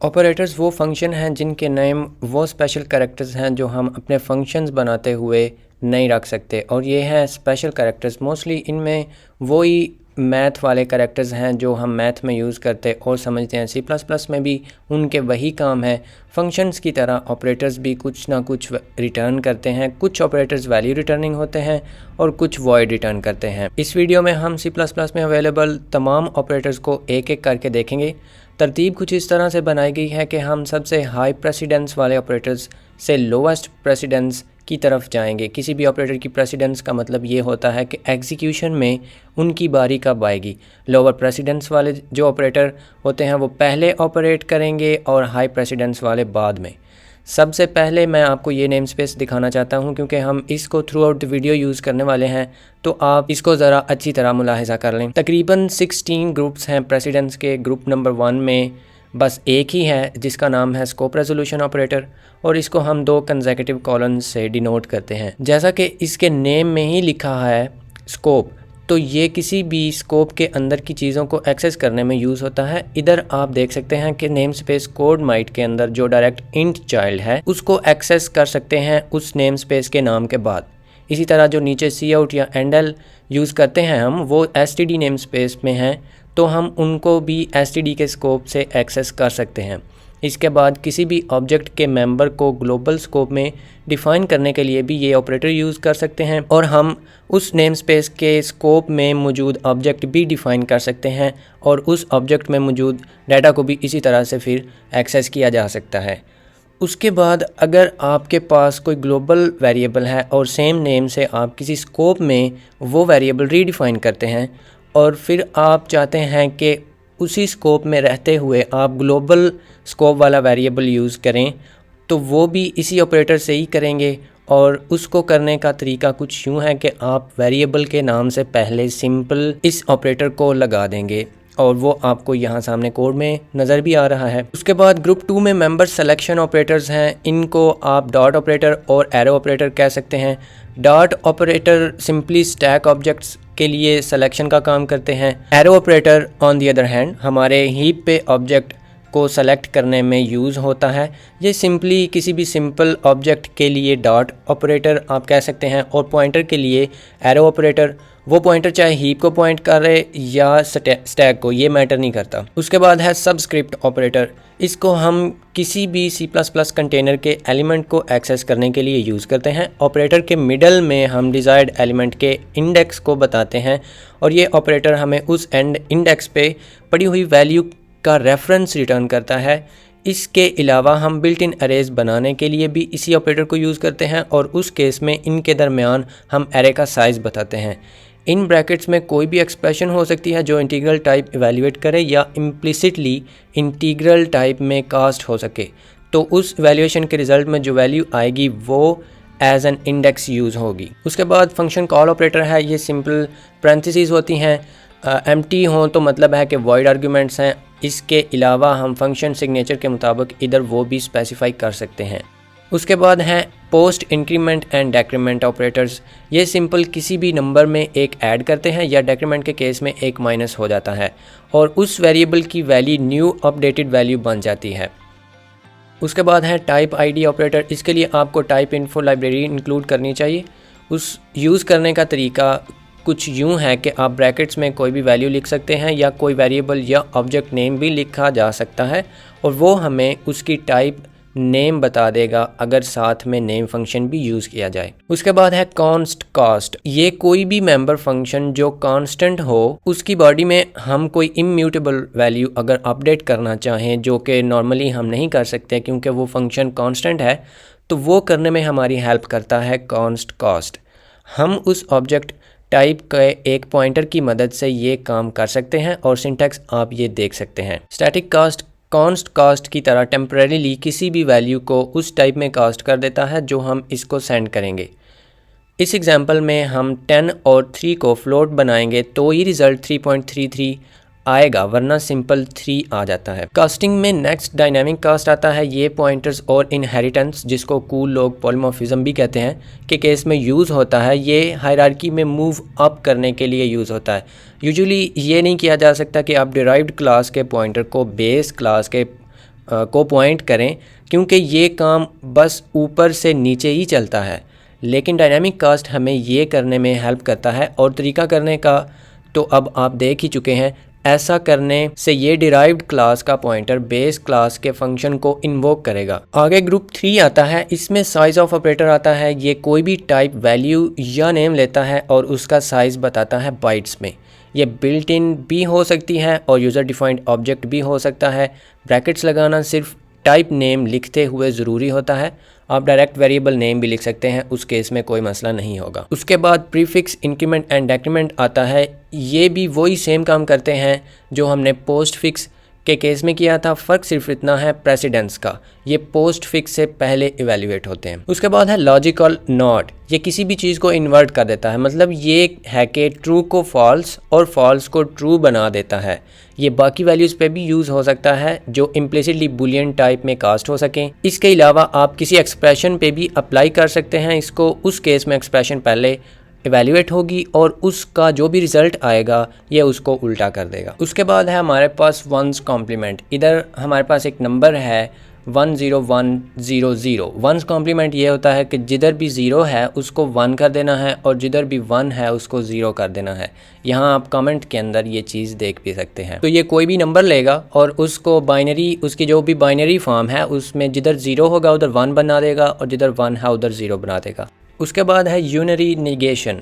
Operators वो function हैं जिनके नेम वो स्पेशल कैरेक्टर्स हैं जो हम अपने फंक्शंस बनाते हुए नहीं रख सकते, और ये हैं स्पेशल कैरेक्टर्स। मोस्टली इनमें वही मैथ वाले कैरेक्टर्स हैं जो हम मैथ में यूज़ करते और समझते हैं। सी प्लस प्लस में भी उनके वही काम है। फंक्शंस की तरह ऑपरेटर्स भी कुछ ना कुछ रिटर्न करते हैं। कुछ ऑपरेटर्स वैल्यू रिटर्निंग होते हैं और कुछ वॉइड रिटर्न करते हैं। इस वीडियो में हम सी प्लस प्लस में अवेलेबल तमाम ऑपरेटर्स को एक एक करके देखेंगे। तरतीब कुछ इस तरह से बनाई गई है कि हम सबसे हाई प्रेसिडेंस वाले ऑपरेटर्स से लोवेस्ट प्रेसिडेंस की तरफ जाएंगे। किसी भी ऑपरेटर की प्रेसिडेंस का मतलब ये होता है कि एग्जीक्यूशन में उनकी बारी कब आएगी। लोअर प्रेसिडेंस वाले जो ऑपरेटर होते हैं वो पहले ऑपरेट करेंगे और हाई प्रेसिडेंस वाले बाद में। सबसे पहले मैं आपको ये नेम स्पेस दिखाना चाहता हूँ क्योंकि हम इसको through out the video use करने वाले हैं, तो आप इसको ज़रा अच्छी तरह मुलाहिजा कर लें। तकरीबन 16 ग्रुप्स हैं प्रेसिडेंस के। ग्रुप नंबर 1 में बस एक ही है जिसका नाम है स्कोप रेजोल्यूशन ऑपरेटर, और इसको हम 2 कंसेक्यूटिव कॉलम्स से डिनोट करते हैं। जैसा कि इसके नेम में ही लिखा है स्कोप, तो ये किसी भी स्कोप के अंदर की चीज़ों को एक्सेस करने में यूज़ होता है। इधर आप देख सकते हैं कि नेम स्पेस कोड माइट के अंदर जो डायरेक्ट इंट चाइल्ड है उसको एक्सेस कर सकते हैं उस नेम स्पेस के नाम के बाद। इसी तरह जो नीचे सी आउट या एंडल यूज़ करते हैं हम, वो एसटीडी नेम स्पेस में हैं, तो हम उनको भी एसटीडी के स्कोप से एक्सेस कर सकते हैं। इसके बाद किसी भी ऑब्जेक्ट के मेंबर को ग्लोबल स्कोप में डिफ़ाइन करने के लिए भी ये ऑपरेटर यूज़ कर सकते हैं, और हम उस नेम स्पेस के स्कोप में मौजूद ऑब्जेक्ट भी डिफ़ाइन कर सकते हैं, और उस ऑब्जेक्ट में मौजूद डाटा को भी इसी तरह से फिर एक्सेस किया जा सकता है। उसके बाद अगर आपके पास कोई ग्लोबल वेरिएबल है और सेम नेम से आप किसी स्कोप में वो वेरिएबल रीडिफ़ाइन करते हैं और फिर आप चाहते हैं कि उसी स्कोप में रहते हुए आप ग्लोबल स्कोप वाला वेरिएबल यूज़ करें, तो वो भी इसी ऑपरेटर से ही करेंगे। और उसको करने का तरीका कुछ यूँ है कि आप वेरिएबल के नाम से पहले सिंपल इस ऑपरेटर को लगा देंगे, और वो आपको यहाँ सामने कोड में नज़र भी आ रहा है। उसके बाद ग्रुप 2 में मेंबर सिलेक्शन ऑपरेटर्स हैं। इनको आप डॉट ऑपरेटर और एरो ऑपरेटर कह सकते हैं। Dot operator simply stack objects के लिए सिलेक्शन का काम करते हैं। Arrow operator on the other hand हमारे हीप पे ऑब्जेक्ट को सेलेक्ट करने में यूज़ होता है। ये सिंपली किसी भी सिंपल ऑब्जेक्ट के लिए डॉट ऑपरेटर आप कह सकते हैं, और पॉइंटर के लिए एरो ऑपरेटर। वो पॉइंटर चाहे हीप को पॉइंट करे या स्टैक को, ये मैटर नहीं करता। उसके बाद है सबस्क्रिप्ट ऑपरेटर। इसको हम किसी भी C++ कंटेनर के एलिमेंट को एक्सेस करने के लिए यूज़ करते हैं। ऑपरेटर के मिडल में हम डिज़ायर्ड एलिमेंट के इंडेक्स को बताते हैं, और ये ऑपरेटर हमें उस एंड इंडेक्स पे पड़ी हुई वैल्यू का रेफरेंस रिटर्न करता है। इसके अलावा हम बिल्ट इन अरेज बनाने के लिए भी इसी ऑपरेटर को यूज़ करते हैं, और उस केस में इनके दरमियान हम एरे का साइज़ बताते हैं। इन ब्रैकेट्स में कोई भी एक्सप्रेशन हो सकती है जो इंटीग्रल टाइप इवैल्यूएट करे या इम्प्लिसिटली इंटीग्रल टाइप में कास्ट हो सके, तो उस वैल्यूएशन के रिज़ल्ट में जो वैल्यू आएगी वो एज एन इंडेक्स यूज़ होगी। उसके बाद फंक्शन कॉल ऑपरेटर है। ये सिंपल पैरेंथेसिस होती हैं, एम्प्टी हों तो मतलब है कि वॉइड आर्गूमेंट्स हैं। इसके अलावा हम फंक्शन सिग्नेचर के मुताबिक इधर वो भी स्पेसिफाई कर सकते हैं। उसके बाद हैं पोस्ट इंक्रीमेंट एंड डेक्रीमेंट ऑपरेटर्स। ये सिंपल किसी भी नंबर में एक ऐड करते हैं, या डेक्रीमेंट के केस में एक माइनस हो जाता है, और उस वेरिएबल की वैल्यू न्यू अपडेटेड वैल्यू बन जाती है। उसके बाद है टाइप आईडी ऑपरेटर। इसके लिए आपको टाइप इन्फो लाइब्रेरी इंक्लूड करनी चाहिए। उस यूज़ करने का तरीका कुछ यूँ है कि आप ब्रैकेट्स में कोई भी वैल्यू लिख सकते हैं, या कोई वेरिएबल या ऑब्जेक्ट नेम भी लिखा जा सकता है, और वो हमें उसकी टाइप नेम बता देगा अगर साथ में नेम फंक्शन भी यूज़ किया जाए। उसके बाद है कॉन्स्ट कास्ट। ये कोई भी मेंबर फंक्शन जो कांस्टेंट हो, उसकी बॉडी में हम कोई इम्यूटेबल वैल्यू अगर अपडेट करना चाहें, जो कि नॉर्मली हम नहीं कर सकते क्योंकि वो फंक्शन कांस्टेंट है, तो वो करने में हमारी हेल्प करता है कॉन्स्ट कास्ट। हम उस ऑब्जेक्ट टाइप के एक पॉइंटर की मदद से ये काम कर सकते हैं, और सिंटैक्स आप ये देख सकते हैं। स्टैटिक कास्ट कॉन्स्ट कास्ट की तरह टेम्परेरीली किसी भी वैल्यू को उस टाइप में कास्ट कर देता है जो हम इसको सेंड करेंगे। इस एग्जांपल में हम 10 और 3 को फ्लोट बनाएंगे तो ही रिज़ल्ट 3.33 आएगा, वरना सिंपल 3 आ जाता है। कास्टिंग में नेक्स्ट डायनामिक कास्ट आता है। ये पॉइंटर्स और इनहेरिटेंस, जिसको कूल लोग पॉलीमॉर्फिज्म भी कहते हैं, के केस में यूज़ होता है। ये हायरार्की में मूव अप करने के लिए यूज़ होता है। यूजुअली ये नहीं किया जा सकता कि आप डिराइव्ड क्लास के पॉइंटर को बेस क्लास के को पॉइंट करें, क्योंकि ये काम बस ऊपर से नीचे ही चलता है, लेकिन डायनामिक कास्ट हमें ये करने में हेल्प करता है। और तरीका करने का तो अब आप देख ही चुके हैं। ऐसा करने से ये डिराइव्ड क्लास का पॉइंटर बेस क्लास के फंक्शन को इन्वोक करेगा। आगे ग्रुप 3 आता है, इसमें साइज ऑफ ऑपरेटर आता है। ये कोई भी टाइप, वैल्यू या नेम लेता है और उसका साइज़ बताता है बाइट्स में। ये बिल्ट इन भी हो सकती है और यूज़र डिफाइंड ऑब्जेक्ट भी हो सकता है। ब्रैकेट्स लगाना सिर्फ टाइप नेम लिखते हुए ज़रूरी होता है। आप डायरेक्ट वेरिएबल नेम भी लिख सकते हैं, उस केस में कोई मसला नहीं होगा। उसके बाद प्रीफिक्स, इंक्रीमेंट एंड डेक्रीमेंट आता है। ये भी वही सेम काम करते हैं जो हमने पोस्ट फिक्स के केस में किया था। फ़र्क सिर्फ इतना है प्रेसिडेंस का, ये पोस्ट फिक्स से पहले इवेल्युएट होते हैं। उसके बाद है लॉजिकल नॉट। ये किसी भी चीज़ को इन्वर्ट कर देता है, मतलब ये है कि ट्रू को फॉल्स और फॉल्स को ट्रू बना देता है। ये बाकी वैल्यूज़ पे भी यूज़ हो सकता है जो इम्प्लिसिटली बुलियन टाइप में कास्ट हो सकें। इसके अलावा आप किसी एक्सप्रेशन पे भी अप्लाई कर सकते हैं इसको। उस केस में एक्सप्रेशन पहले इवेल्युएट होगी और उसका जो भी रिज़ल्ट आएगा ये उसको उल्टा कर देगा। उसके बाद है हमारे पास वंस कॉम्प्लीमेंट। इधर हमारे पास एक नंबर है 10100। वंस कॉम्प्लीमेंट ये होता है कि जिधर भी ज़ीरो है उसको 1 कर देना है और जिधर भी 1 है उसको 0 कर देना है। यहाँ आप कमेंट के अंदर ये चीज़ देख भी सकते हैं। तो ये कोई भी नंबर लेगा और उसको बाइनरी, उसकी जो भी बाइनरी फॉर्म है उसमें जिधर 0 होगा उधर 1 बना देगा और जिधर 1 है उधर 0 बना देगा। उसके बाद है यूनरी निगेशन।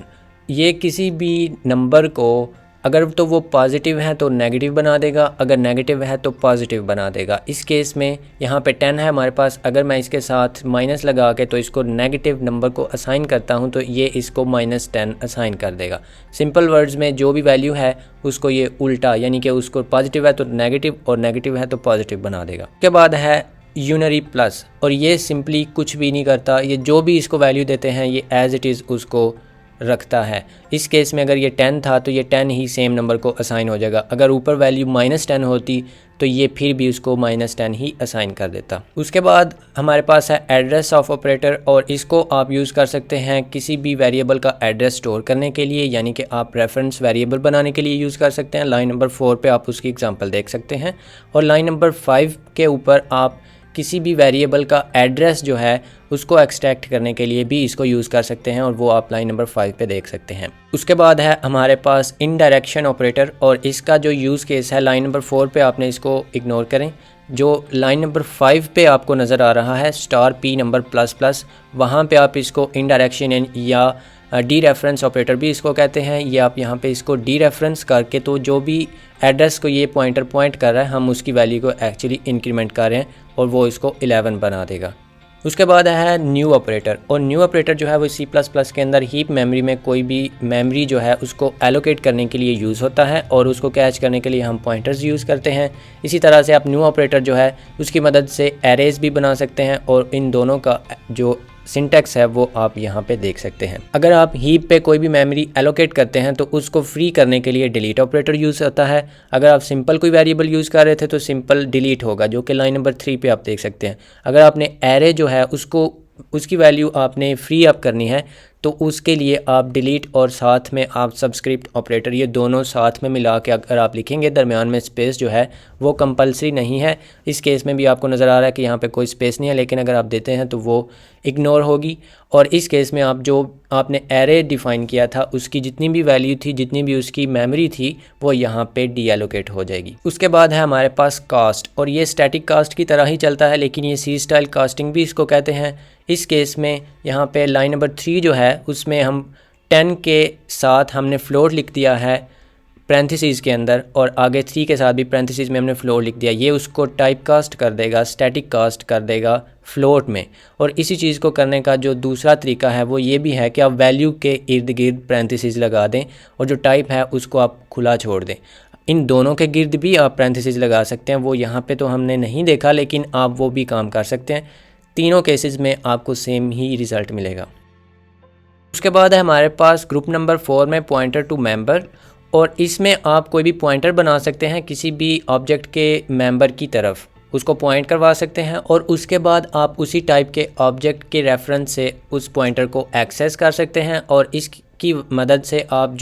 ये किसी भी नंबर को अगर तो वो पॉजिटिव है तो नेगेटिव बना देगा, अगर नेगेटिव है तो पॉजिटिव बना देगा। इस केस में यहाँ पे 10 है हमारे पास, अगर मैं इसके साथ माइनस लगा के तो इसको नेगेटिव नंबर को असाइन करता हूँ तो ये इसको -10 असाइन कर देगा। सिंपल वर्ड्स में जो भी वैल्यू है उसको ये उल्टा, यानी कि उसको पॉजिटिव है तो नेगेटिव और नेगेटिव है तो पॉजिटिव बना देगा। उसके बाद है यूनरी प्लस, और ये सिंपली कुछ भी नहीं करता, ये जो भी इसको वैल्यू देते हैं ये एज इट इज़ उसको रखता है। इस केस में अगर ये 10 था तो ये 10 ही सेम नंबर को असाइन हो जाएगा। अगर ऊपर वैल्यू -10 होती तो ये फिर भी उसको -10 ही असाइन कर देता। उसके बाद हमारे पास है एड्रेस ऑफ ऑपरेटर, और इसको आप यूज़ कर सकते हैं किसी भी वेरिएबल का एड्रेस स्टोर करने के लिए, यानी कि आप रेफरेंस वेरिएबल बनाने के लिए यूज़ कर सकते हैं। लाइन नंबर 4 पे आप उसकी एग्जांपल देख सकते हैं, और लाइन नंबर 5 के ऊपर आप किसी भी वेरिएबल का एड्रेस जो है उसको एक्सट्रैक्ट करने के लिए भी इसको यूज़ कर सकते हैं, और वो आप लाइन नंबर 5 पे देख सकते हैं। उसके बाद है हमारे पास इनडायरेक्शन ऑपरेटर, और इसका जो यूज़ केस है लाइन नंबर 4 पे आपने इसको इग्नोर करें। जो लाइन नंबर 5 पे आपको नज़र आ रहा है *p नंबर ++, वहाँ पे आप इसको इनडायरेक्शन या डी रेफरेंस ऑपरेटर भी इसको कहते हैं। ये आप यहाँ पे इसको डी रेफरेंस करके तो जो भी एड्रेस को ये पॉइंटर पॉइंट कर रहा है हम उसकी वैल्यू को एक्चुअली इंक्रीमेंट कर रहे हैं और वो इसको 11 बना देगा। उसके बाद है न्यू ऑपरेटर, और न्यू ऑपरेटर जो है वो C++ के अंदर हीप मेमोरी में कोई भी मेमोरी जो है उसको एलोकेट करने के लिए यूज़ होता है, और उसको कैच करने के लिए हम पॉइंटर्स यूज़ करते हैं। इसी तरह से आप न्यू ऑपरेटर जो है उसकी मदद से एरेज भी बना सकते हैं, और इन दोनों का जो सिंटैक्स है वो आप यहाँ पे देख सकते हैं। अगर आप हीप पे कोई भी मेमोरी एलोकेट करते हैं तो उसको फ्री करने के लिए डिलीट ऑपरेटर यूज़ होता है। अगर आप सिंपल कोई वेरिएबल यूज़ कर रहे थे तो सिंपल डिलीट होगा, जो कि लाइन नंबर 3 पे आप देख सकते हैं। अगर आपने एरे जो है उसको उसकी वैल्यू आपने फ्री अप करनी है तो उसके लिए आप डिलीट और साथ में आप सबस्क्रिप्ट ऑपरेटर, ये दोनों साथ में मिला के अगर आप लिखेंगे, दरमियान में स्पेस जो है वो कंपलसरी नहीं है। इस केस में भी आपको नज़र आ रहा है कि यहाँ पे कोई स्पेस नहीं है, लेकिन अगर आप देते हैं तो वो इग्नोर होगी। और इस केस में आप जो आपने एरे डिफ़ाइन किया था उसकी जितनी भी वैल्यू थी, जितनी भी उसकी मेमोरी थी, वो यहाँ पे डी एलोकेट हो जाएगी। उसके बाद है हमारे पास कास्ट, और ये स्टैटिक कास्ट की तरह ही चलता है, लेकिन ये सी स्टाइल कास्टिंग भी इसको कहते हैं। इस केस में यहाँ पे लाइन नंबर 3 जो है उसमें हम 10 के साथ हमने फ्लोट लिख दिया है पैरेंथेसिस के अंदर, और आगे 3 के साथ भी पैरेंथेसिस में हमने फ्लोट लिख दिया। ये उसको टाइप कास्ट कर देगा, स्टैटिक कास्ट कर देगा फ्लोट में। और इसी चीज़ को करने का जो दूसरा तरीका है वो ये भी है कि आप वैल्यू के इर्द गिर्द पैरेंथेसिस लगा दें और जो टाइप है उसको आप खुला छोड़ दें। इन दोनों के गिर्द भी आप पैरेंथेसिस लगा सकते हैं, वो यहाँ पे तो हमने नहीं देखा, लेकिन आप वो भी काम कर सकते हैं। तीनों केसेस में आपको सेम ही रिज़ल्ट मिलेगा। उसके बाद है हमारे पास ग्रुप नंबर 4 में पॉइंटर टू मेंबर, और इसमें आप कोई भी पॉइंटर बना सकते हैं किसी भी ऑब्जेक्ट के मेंबर की तरफ, उसको पॉइंट करवा सकते हैं, और उसके बाद आप उसी टाइप के ऑब्जेक्ट के रेफरेंस से उस पॉइंटर को एक्सेस कर सकते हैं। और इस की मदद से आप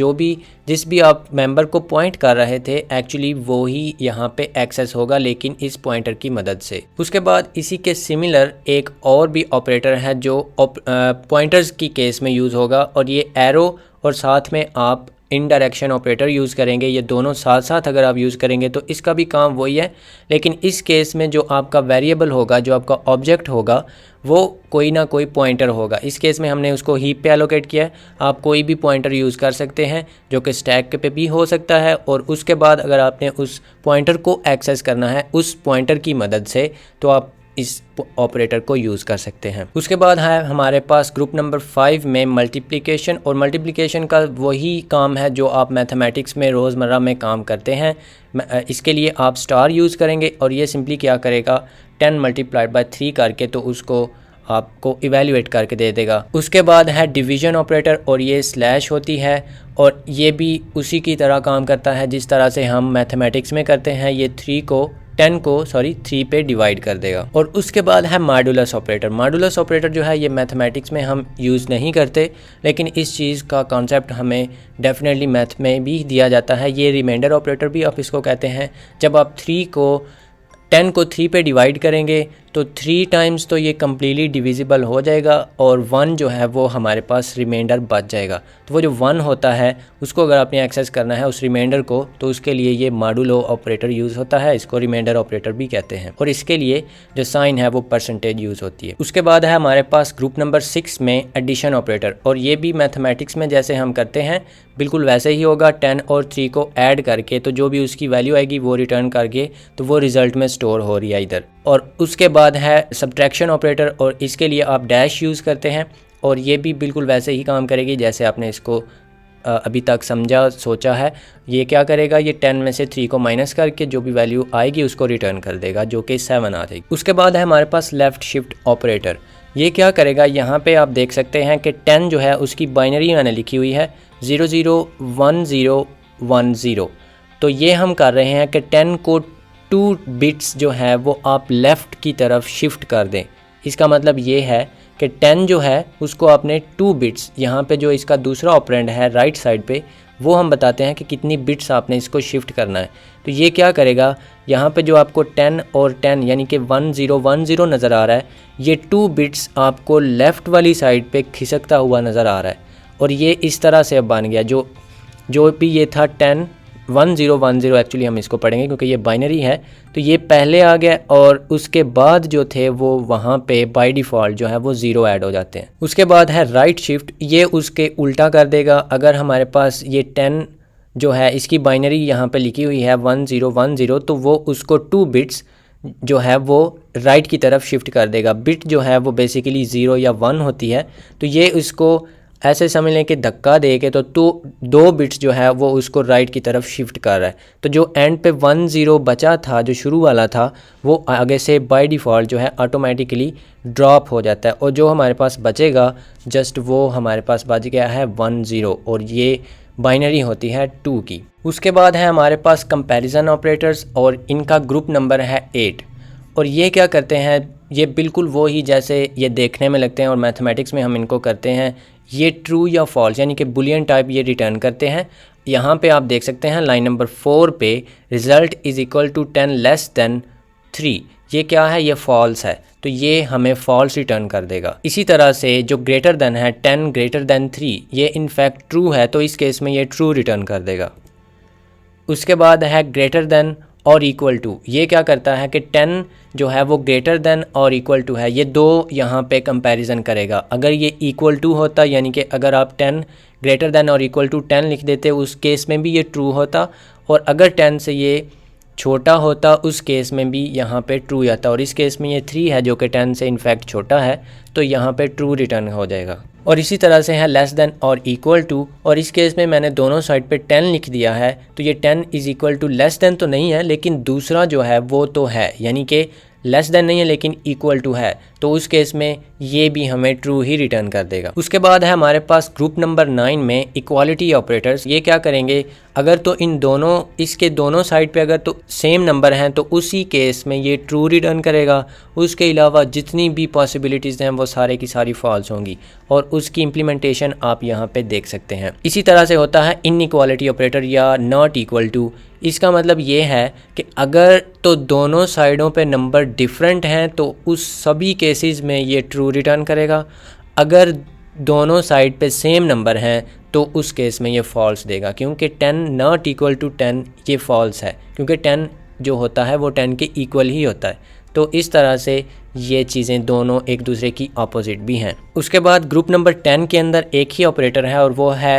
जिस भी आप मेंबर को पॉइंट कर रहे थे एक्चुअली वो ही यहाँ पे एक्सेस होगा, लेकिन इस पॉइंटर की मदद से। उसके बाद इसी के सिमिलर एक और भी ऑपरेटर है जो पॉइंटर्स की केस में यूज़ होगा, और ये एरो और साथ में आप इनडायरेक्शन ऑपरेटर यूज़ करेंगे। ये दोनों साथ साथ अगर आप यूज़ करेंगे तो इसका भी काम वही है, लेकिन इस केस में जो आपका वेरिएबल होगा, जो आपका ऑब्जेक्ट होगा, वो कोई ना कोई पॉइंटर होगा। इस केस में हमने उसको हीप पे एलोकेट किया है। आप कोई भी पॉइंटर यूज़ कर सकते हैं जो कि स्टैक पे भी हो सकता है, और उसके बाद अगर आपने उस पॉइंटर को एक्सेस करना है उस पॉइंटर की मदद से, तो आप इस ऑपरेटर को यूज़ कर सकते हैं। उसके बाद है हमारे पास ग्रुप नंबर 5 में मल्टीप्लिकेशन, और मल्टीप्लिकेशन का वही काम है जो आप मैथमेटिक्स में रोज़मर्रा में काम करते हैं। इसके लिए आप स्टार यूज़ करेंगे, और ये सिंपली क्या करेगा 10 मल्टीप्लाइड बाय 3 करके तो उसको आपको इवेल्युएट करके दे देगा। उसके बाद है डिवीज़न ऑपरेटर, और ये स्लैश होती है, और ये भी उसी की तरह काम करता है जिस तरह से हम मैथमेटिक्स में करते हैं। ये 10 को 3 पे डिवाइड कर देगा। और उसके बाद है मॉडुलस ऑपरेटर। मॉडुलस ऑपरेटर जो है ये मैथमेटिक्स में हम यूज़ नहीं करते, लेकिन इस चीज़ का कॉन्सेप्ट हमें डेफिनेटली मैथ में भी दिया जाता है। ये रिमाइंडर ऑपरेटर भी आप इसको कहते हैं। जब आप 10 को 3 पे डिवाइड करेंगे तो 3 टाइम्स तो ये कम्प्लीटली डिविजिबल हो जाएगा, और 1 जो है वो हमारे पास रिमाइंडर बच जाएगा। तो वो जो 1 होता है उसको अगर आपने एक्सेस करना है उस रिमाइंडर को, तो उसके लिए ये मॉडुलो ऑपरेटर यूज़ होता है। इसको रिमाइंडर ऑपरेटर भी कहते हैं, और इसके लिए जो साइन है वो परसेंटेज यूज़ होती है। उसके बाद है हमारे पास ग्रुप नंबर 6 में एडिशन ऑपरेटर, और ये भी मैथमेटिक्स में जैसे हम करते हैं बिल्कुल वैसे ही होगा। 10 और 3 को ऐड करके तो जो भी उसकी वैल्यू आएगी वो रिटर्न करके तो वो रिज़ल्ट में स्टोर हो रही है इधर। और उसके बाद है सब्ट्रैक्शन ऑपरेटर, और इसके लिए आप डैश यूज़ करते हैं, और ये भी बिल्कुल वैसे ही काम करेगी जैसे आपने इसको अभी तक सोचा है। ये क्या करेगा, ये 10 में से 3 को माइनस करके जो भी वैल्यू आएगी उसको रिटर्न कर देगा, जो कि 7 आ जाएगी। उसके बाद है हमारे पास लेफ़्ट शिफ्ट ऑपरेटर। ये क्या करेगा, यहाँ पे आप देख सकते हैं कि 10 जो है उसकी बाइनरी मैंने लिखी हुई है 001010। तो ये हम कर रहे हैं कि 10 को 2 बिट्स जो है वो आप लेफ़्ट की तरफ शिफ्ट कर दें। इसका मतलब ये है कि 10 जो है उसको आपने 2 बिट्स, यहाँ पे जो इसका दूसरा ऑपरेंड है राइट साइड पे, वो हम बताते हैं कि कितनी बिट्स आपने इसको शिफ्ट करना है। तो ये क्या करेगा, यहाँ पे जो आपको 10 और 10 यानी कि 1010 नज़र आ रहा है, ये 2 बिट्स आपको लेफ़्ट वाली साइड पे खिसकता हुआ नज़र आ रहा है, और ये इस तरह से अब बन गया। जो भी ये था 1010 एक्चुअली हम इसको पढ़ेंगे क्योंकि ये बाइनरी है, तो ये पहले आ गया, और उसके बाद जो थे वो वहाँ पे बाय डिफ़ॉल्ट जो है वो 0 ऐड हो जाते हैं। उसके बाद है राइट शिफ्ट, ये उसके उल्टा कर देगा। अगर हमारे पास ये 10 जो है इसकी बाइनरी यहाँ पे लिखी हुई है 1010, तो वो उसको 2 बिट्स जो है वो राइट की तरफ शिफ्ट कर देगा। बिट जो है वो बेसिकली 0 या 1 होती है, तो ये उसको ऐसे समझ लें कि धक्का दे के तो 2 बिट्स जो है वो उसको राइट की तरफ शिफ्ट कर रहा है। तो जो एंड पे 10 बचा था, जो शुरू वाला था, वो आगे से बाय डिफ़ॉल्ट जो है ऑटोमेटिकली ड्रॉप हो जाता है, और जो हमारे पास बचेगा जस्ट वो हमारे पास बच गया है 10, और ये बाइनरी होती है 2 की। उसके बाद है हमारे पास कंपैरिजन ऑपरेटर्स, और इनका ग्रुप नंबर है 8। और ये क्या करते हैं, ये बिल्कुल वो ही जैसे ये देखने में लगते हैं और मैथमेटिक्स में हम इनको करते हैं। ये ट्रू या फॉल्स यानी कि बुलियन टाइप ये रिटर्न करते हैं। यहाँ पे आप देख सकते हैं लाइन नंबर 4 पे result is equal to 10 less than 3, ये क्या है, ये फॉल्स है, तो ये हमें फॉल्स रिटर्न कर देगा। इसी तरह से जो ग्रेटर देन है 10 ग्रेटर देन 3, ये इनफैक्ट ट्रू है, तो इस केस में ये ट्रू रिटर्न कर देगा। उसके बाद है ग्रेटर देन और इक्वल टू, ये क्या करता है कि 10 जो है वो ग्रेटर देन और इक्वल टू है, ये दो यहाँ पे कंपैरिजन करेगा। अगर ये इक्वल टू होता यानी कि अगर आप 10 ग्रेटर देन और इक्वल टू 10 लिख देते उस केस में भी ये ट्रू होता, और अगर 10 से ये छोटा होता उस केस में भी यहाँ पे ट्रू आता, और इस केस में ये 3 है जो कि 10 से इनफैक्ट छोटा है, तो यहाँ पे ट्रू रिटर्न हो जाएगा। और इसी तरह से है लेस देन और इक्वल टू, और इस केस में मैंने दोनों साइड पे 10 लिख दिया है, तो ये 10 is equal to less than तो नहीं है लेकिन दूसरा जो है वो तो है, यानी कि लेस देन नहीं है लेकिन इक्वल टू है, तो उस केस में ये भी हमें ट्रू ही रिटर्न कर देगा। उसके बाद है हमारे पास ग्रुप नंबर 9 में इक्वालिटी ऑपरेटर्स। ये क्या करेंगे, अगर तो इन दोनों इसके दोनों साइड पे अगर तो सेम नंबर हैं तो उसी केस में ये ट्रू रिटर्न करेगा। उसके अलावा जितनी भी पॉसिबिलिटीज़ हैं वो सारे की सारी फॉल्स होंगी और उसकी इम्प्लीमेंटेशन आप यहाँ पे देख सकते हैं। इसी तरह से होता है इनइक्वालिटी ऑपरेटर या नॉट इक्वल टू। इसका मतलब ये है कि अगर तो दोनों साइडों पे नंबर डिफरेंट हैं तो उस सभी केसेस में ये ट्रू रिटर्न करेगा। अगर दोनों साइड पे सेम नंबर हैं तो उस केस में ये फॉल्स देगा, क्योंकि 10 नॉट इक्वल टू 10 ये फॉल्स है, क्योंकि 10 जो होता है वो 10 के इक्वल ही होता है। तो इस तरह से ये चीज़ें दोनों एक दूसरे की अपोजिट भी हैं। उसके बाद ग्रुप नंबर 10 के अंदर एक ही ऑपरेटर है और वो है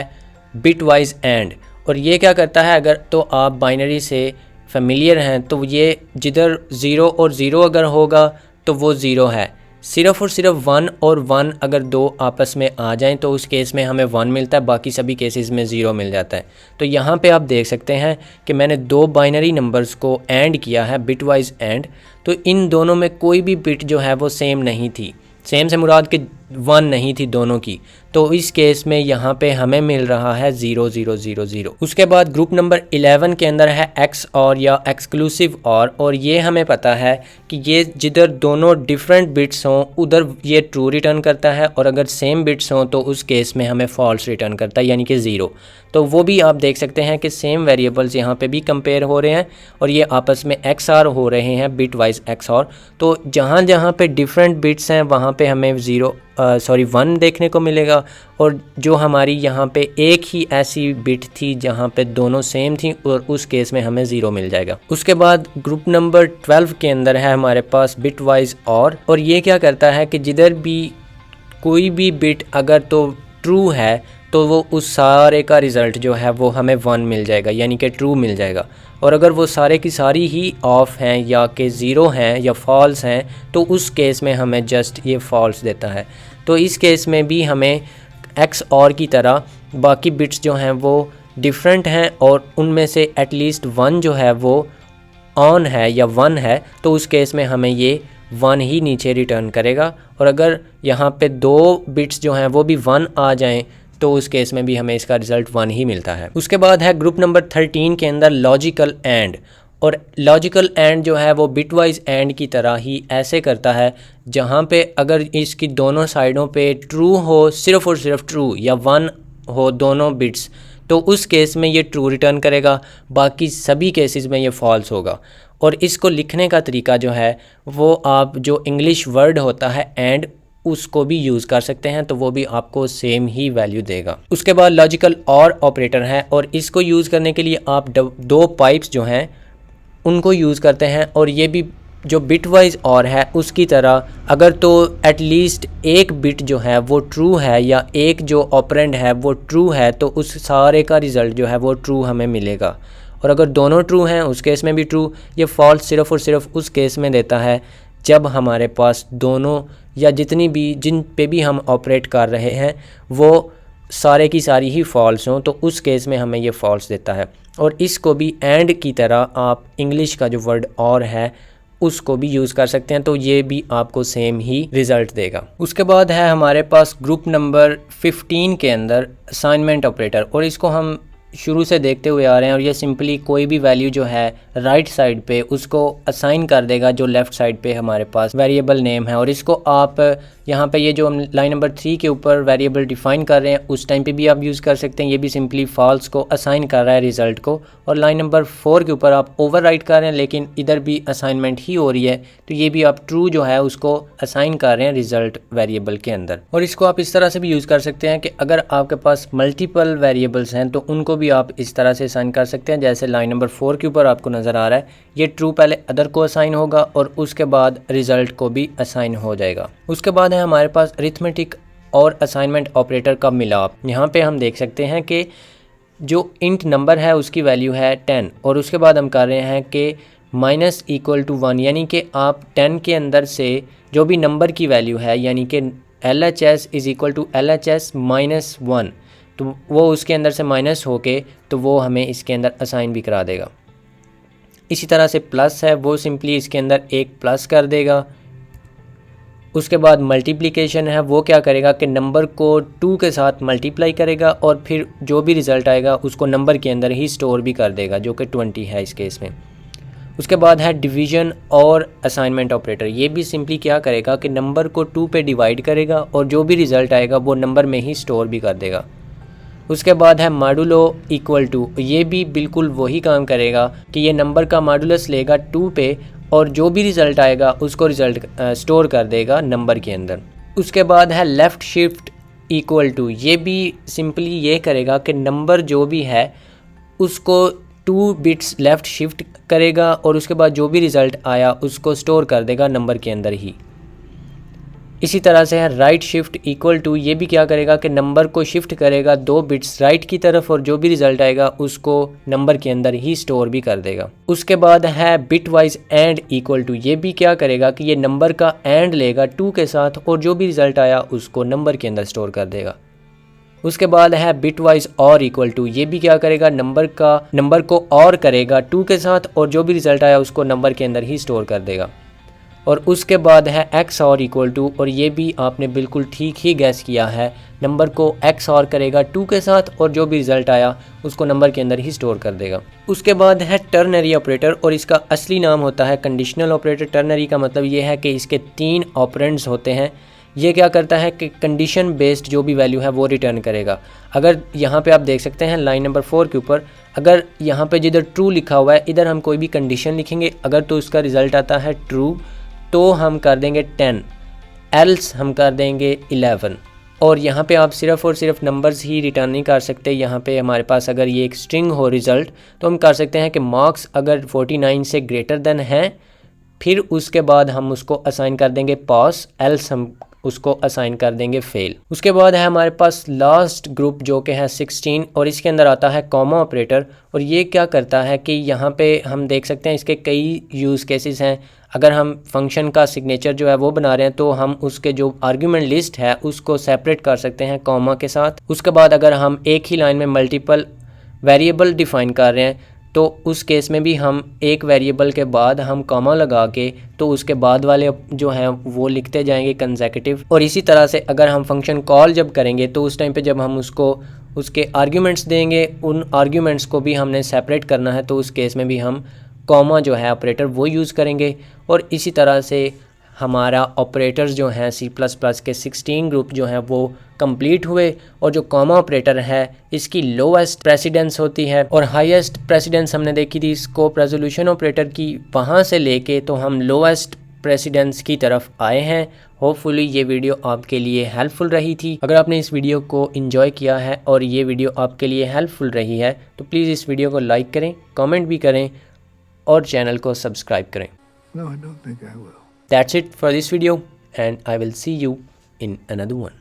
बिट वाइज एंड। और ये क्या करता है, अगर तो आप बाइनरी से फेमिलियर हैं तो ये जिधर 0 और 0 अगर होगा तो वो 0 है। सिर्फ़ और सिर्फ 1 और 1 अगर दो आपस में आ जाएं तो उस केस में हमें 1 मिलता है, बाकी सभी केसेस में 0 मिल जाता है। तो यहाँ पे आप देख सकते हैं कि मैंने दो बाइनरी नंबर्स को एंड किया है, बिट वाइज एंड। तो इन दोनों में कोई भी बिट जो है वो सेम नहीं थी। सेम से मुराद कि 1 नहीं थी दोनों की। तो इस केस में यहाँ पे हमें मिल रहा है 0 0 0 0। उसके बाद ग्रुप नंबर 11 के अंदर है एक्स और या एक्सक्लूसिव और ये हमें पता है कि ये जिधर दोनों डिफरेंट बिट्स हों उधर ये ट्रू रिटर्न करता है और अगर सेम बिट्स हों तो उस केस में हमें फॉल्स रिटर्न करता है, यानी कि 0। तो वो भी आप देख सकते हैं कि सेम वेरिएबल्स यहाँ पे भी कंपेयर हो रहे हैं और ये आपस में XOR हो रहे हैं, बिट वाइज XOR। तो जहाँ जहाँ पे डिफरेंट बिट्स हैं वहाँ पे हमें 1 देखने को मिलेगा और जो हमारी यहाँ पे एक ही ऐसी बिट थी जहाँ पे दोनों सेम थी और उस केस में हमें 0 मिल जाएगा। उसके बाद ग्रुप नंबर 12 के अंदर है हमारे पास बिट वाइज और ये क्या करता है कि जिधर भी कोई भी बिट अगर तो ट्रू है तो वो उस सारे का रिज़ल्ट जो है वो हमें 1 मिल जाएगा, यानी कि ट्रू मिल जाएगा। और अगर वो सारे की सारी ही ऑफ हैं या कि 0 हैं या फॉल्स हैं तो उस केस में हमें जस्ट ये फॉल्स देता है। तो इस केस में भी हमें XOR की तरह बाकी बिट्स जो हैं वो डिफरेंट हैं और उनमें से एटलीस्ट 1 जो है वो ऑन है या 1 है, तो उस केस में हमें ये 1 ही नीचे रिटर्न करेगा। और अगर यहाँ पे 2 बिट्स जो हैं वो भी 1 आ जाएं तो उस केस में भी हमें इसका रिज़ल्ट 1 ही मिलता है। उसके बाद है ग्रुप नंबर 13 के अंदर लॉजिकल एंड। और लॉजिकल एंड जो है वो बिट वाइज एंड की तरह ही ऐसे करता है जहाँ पे अगर इसकी दोनों साइडों पे ट्रू हो, सिर्फ़ और सिर्फ ट्रू या 1 हो दोनों बिट्स, तो उस केस में ये ट्रू रिटर्न करेगा, बाकी सभी केसेस में ये फॉल्स होगा। और इसको लिखने का तरीका जो है वो आप जो इंग्लिश वर्ड होता है एंड उसको भी यूज़ कर सकते हैं, तो वो भी आपको सेम ही वैल्यू देगा। उसके बाद लॉजिकल और ऑपरेटर है और इसको यूज़ करने के लिए आप 2 पाइप्स जो हैं उनको यूज़ करते हैं और ये भी जो बिट वाइज और है उसकी तरह अगर तो एटलीस्ट एक बिट जो है वो ट्रू है या एक जो ऑपरेंड है वो ट्रू है तो उस सारे का रिज़ल्ट जो है वो ट्रू हमें मिलेगा। और अगर दोनों ट्रू हैं उस केस में भी ट्रू। ये फॉल्स सिर्फ़ और सिर्फ उस केस में देता है जब हमारे पास दोनों या जितनी भी जिन पे भी हम ऑपरेट कर रहे हैं वो सारे की सारी ही फॉल्स हों, तो उस केस में हमें ये फॉल्स देता है। और इसको भी एंड की तरह आप इंग्लिश का जो वर्ड और है उसको भी यूज़ कर सकते हैं, तो ये भी आपको सेम ही रिज़ल्ट देगा। उसके बाद है हमारे पास ग्रुप नंबर 15 के अंदर असाइनमेंट ऑपरेटर और इसको हम शुरू से देखते हुए आ रहे हैं और ये सिंपली कोई भी वैल्यू जो है राइट साइड पे उसको असाइन कर देगा जो लेफ़्ट साइड पे हमारे पास वेरिएबल नेम है। और इसको आप यहाँ पे ये जो हम लाइन नंबर 3 के ऊपर वेरिएबल डिफ़ाइन कर रहे हैं उस टाइम पे भी आप यूज़ कर सकते हैं। ये भी सिंपली फॉल्स को असाइन कर रहा है रिज़ल्ट को। और लाइन नंबर 4 के ऊपर आप ओवरराइट कर रहे हैं लेकिन इधर भी असाइनमेंट ही हो रही है, तो ये भी आप ट्रू जो है उसको असाइन कर रहे हैं रिज़ल्ट वेरिएबल के अंदर। और इसको आप इस तरह से भी यूज़ कर सकते हैं कि अगर आपके पास मल्टीपल वेरिएबल्स हैं तो उनको भी आप इस तरह से असाइन कर सकते हैं। जैसे लाइन नंबर 4 के ऊपर आपको नज़र आ रहा है ये ट्रू पहले अदर को असाइन होगा और उसके बाद रिज़ल्ट को भी असाइन हो जाएगा। उसके बाद है हमारे पास अरिथमेटिक और असाइनमेंट ऑपरेटर का मिलाप। यहाँ पे हम देख सकते हैं कि जो इंट नंबर है उसकी वैल्यू है 10 और उसके बाद हम कर रहे हैं कि माइनस इक्वल टू 1, यानी कि आप 10 के अंदर से जो भी नंबर की वैल्यू है यानी कि LHS is equal to LHS minus 1, तो वो उसके अंदर से माइनस होके तो वो हमें इसके अंदर असाइन भी करा देगा। इसी तरह से प्लस है वो सिंपली इसके अंदर एक प्लस कर देगा। उसके बाद मल्टीप्लिकेशन है, वो क्या करेगा कि नंबर को 2 के साथ मल्टीप्लाई करेगा और फिर जो भी रिज़ल्ट आएगा उसको नंबर के अंदर ही स्टोर भी कर देगा, जो कि 20 है इस केस में। उसके बाद है डिवीज़न और असाइनमेंट ऑपरेटर। ये भी सिंपली क्या करेगा कि नंबर को 2 पे डिवाइड करेगा और जो भी रिज़ल्ट आएगा वो नंबर में ही स्टोर भी कर देगा। उसके बाद है मॉडुलो इक्वल टू। ये भी बिल्कुल वही काम करेगा कि ये नंबर का मॉडुलस लेगा 2 पे और जो भी रिज़ल्ट आएगा उसको रिज़ल्ट स्टोर कर देगा नंबर के अंदर। उसके बाद है लेफ़्ट शिफ्ट इक्वल टू। ये भी सिंपली ये करेगा कि नंबर जो भी है उसको 2 बिट्स लेफ़्ट शिफ्ट करेगा और उसके बाद जो भी रिज़ल्ट आया उसको स्टोर कर देगा नंबर के अंदर ही। इसी तरह से है राइट शिफ्ट इक्वल टू। ये भी क्या करेगा कि नंबर को शिफ्ट करेगा 2 बिट्स राइट की तरफ और जो भी रिज़ल्ट आएगा उसको नंबर के अंदर ही स्टोर भी कर देगा। उसके बाद है bitwise and equal to. ये भी क्या करेगा कि ये नंबर का एंड लेगा 2 के साथ और जो भी रिज़ल्ट आया उसको नंबर के अंदर स्टोर कर देगा। उसके बाद है बिट वाइज और इक्वल टू। ये भी क्या करेगा, नंबर को और करेगा 2 के साथ और जो भी रिज़ल्ट आया उसको नंबर के अंदर ही स्टोर कर देगा। और उसके बाद है एक्स और इक्वल टू। और ये भी आपने बिल्कुल ठीक ही गैस किया है, नंबर को एक्स और करेगा 2 के साथ और जो भी रिज़ल्ट आया उसको नंबर के अंदर ही स्टोर कर देगा। उसके बाद है टर्नरी ऑपरेटर और इसका असली नाम होता है कंडीशनल ऑपरेटर। टर्नरी का मतलब ये है कि इसके 3 ऑपरेंड्स होते हैं। ये क्या करता है कि कंडीशन बेस्ड जो भी वैल्यू है वो रिटर्न करेगा। अगर यहाँ पे आप देख सकते हैं लाइन नंबर 4 के ऊपर, अगर यहाँ पे जिधर ट्रू लिखा हुआ है इधर हम कोई भी कंडीशन लिखेंगे, अगर तो उसका रिज़ल्ट आता है ट्रू तो हम कर देंगे 10, एल्स हम कर देंगे 11। और यहाँ पे आप सिर्फ और सिर्फ नंबर्स ही रिटर्न नहीं कर सकते। यहाँ पे हमारे पास अगर ये एक स्ट्रिंग हो रिज़ल्ट तो हम कर सकते हैं कि मार्क्स अगर 49 से ग्रेटर देन है, फिर उसके बाद हम उसको असाइन कर देंगे पास, एल्स हम उसको असाइन कर देंगे फेल। उसके बाद है हमारे पास लास्ट ग्रुप जो कि है 16 और इसके अंदर आता है कॉमा ऑपरेटर। और ये क्या करता है कि यहाँ पे हम देख सकते हैं इसके कई यूज़ केसेस हैं। अगर हम फंक्शन का सिग्नेचर जो है वो बना रहे हैं तो हम उसके जो आर्ग्यूमेंट लिस्ट है उसको सेपरेट कर सकते हैं कॉमा के साथ। उसके बाद अगर हम एक ही लाइन में मल्टीपल वेरिएबल डिफ़ाइन कर रहे हैं तो उस केस में भी हम एक वेरिएबल के बाद हम कॉमा लगा के तो उसके बाद वाले जो हैं वो लिखते जाएंगे कंसेक्यूटिव। और इसी तरह से अगर हम फंक्शन कॉल जब करेंगे तो उस टाइम पे जब हम उसको उसके आर्ग्यूमेंट्स देंगे, उन आर्ग्यूमेंट्स को भी हमने सेपरेट करना है, तो उस केस में भी हम कॉमा जो है ऑपरेटर वो यूज़ करेंगे। और इसी तरह से हमारा ऑपरेटर्स जो हैं C++ के 16 ग्रुप जो हैं वो कंप्लीट हुए। और जो कॉमा ऑपरेटर है इसकी लोएस्ट प्रेसिडेंस होती है और हाईएस्ट प्रेसिडेंस हमने देखी थी स्कोप रेजोल्यूशन ऑपरेटर की, वहाँ से लेके तो हम लोएस्ट प्रेसिडेंस की तरफ आए हैं। होपफुली ये वीडियो आपके लिए हेल्पफुल रही थी। अगर आपने इस वीडियो को एंजॉय किया है और ये वीडियो आपके लिए हेल्पफुल रही है तो प्लीज़ इस वीडियो को लाइक करें, कमेंट भी करें और चैनल को सब्सक्राइब करें। No, I don't think I will. That's it for this video and I will see you in another one.